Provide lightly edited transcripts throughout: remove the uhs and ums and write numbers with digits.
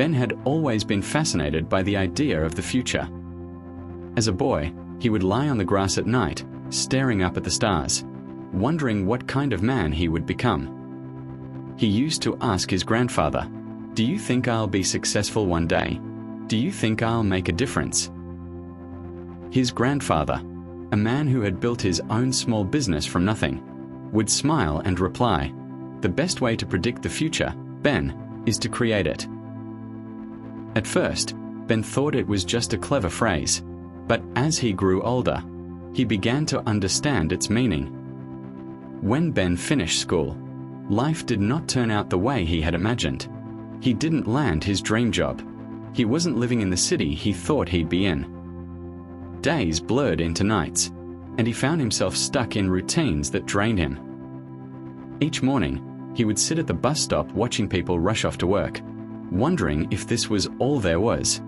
Ben had always been fascinated by the idea of the future. As a boy, he would lie on the grass at night, staring up at the stars, wondering what kind of man he would become. He used to ask his grandfather, "Do you think I'll be successful one day? Do you think I'll make a difference?" His grandfather, a man who had built his own small business from nothing, would smile and reply, "The best way to predict the future, Ben, is to create it." At first, Ben thought it was just a clever phrase, but as he grew older, he began to understand its meaning. When Ben finished school, life did not turn out the way he had imagined. He didn't land his dream job. He wasn't living in the city he thought he'd be in. Days blurred into nights, and he found himself stuck in routines that drained him. Each morning, he would sit at the bus stop watching people rush off to work, wondering if this was all there was.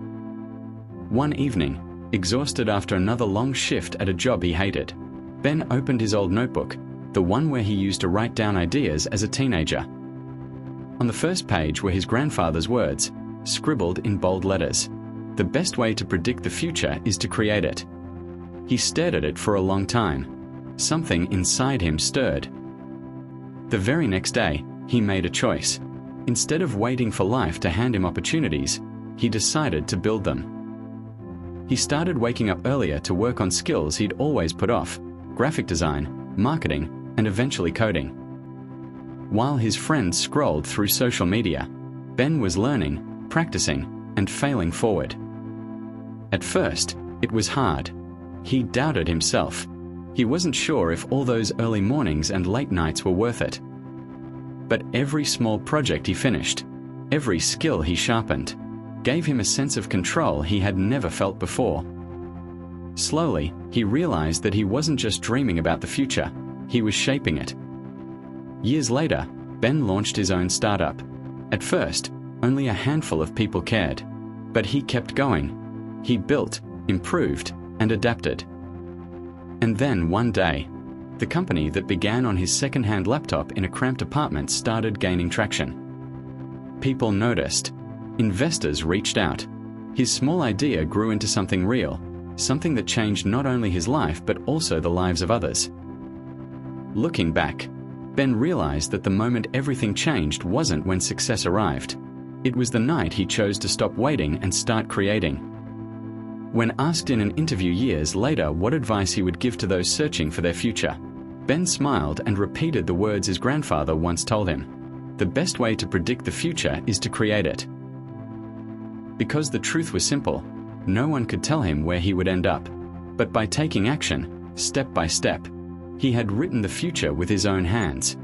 One evening, exhausted after another long shift at a job he hated, Ben opened his old notebook, the one where he used to write down ideas as a teenager. On the first page were his grandfather's words, scribbled in bold letters. "The best way to predict the future is to create it." He stared at it for a long time. Something inside him stirred. The very next day, he made a choice. Instead of waiting for life to hand him opportunities, he decided to build them. He started waking up earlier to work on skills he'd always put off: graphic design, marketing, and eventually coding. While his friends scrolled through social media, Ben was learning, practicing, and failing forward. At first, it was hard. He doubted himself. He wasn't sure if all those early mornings and late nights were worth it. But every small project he finished, every skill he sharpened, gave him a sense of control he had never felt before. Slowly, he realized that he wasn't just dreaming about the future, he was shaping it. Years later, Ben launched his own startup. At first, only a handful of people cared, but he kept going. He built, improved, and adapted. And then one day, the company that began on his second-hand laptop in a cramped apartment started gaining traction. People noticed. Investors reached out. His small idea grew into something real, something that changed not only his life but also the lives of others. Looking back, Ben realized that the moment everything changed wasn't when success arrived. It was the night he chose to stop waiting and start creating. When asked in an interview years later what advice he would give to those searching for their future, Ben smiled and repeated the words his grandfather once told him: "The best way to predict the future is to create it." Because the truth was simple, no one could tell him where he would end up. But by taking action, step by step, he had written the future with his own hands.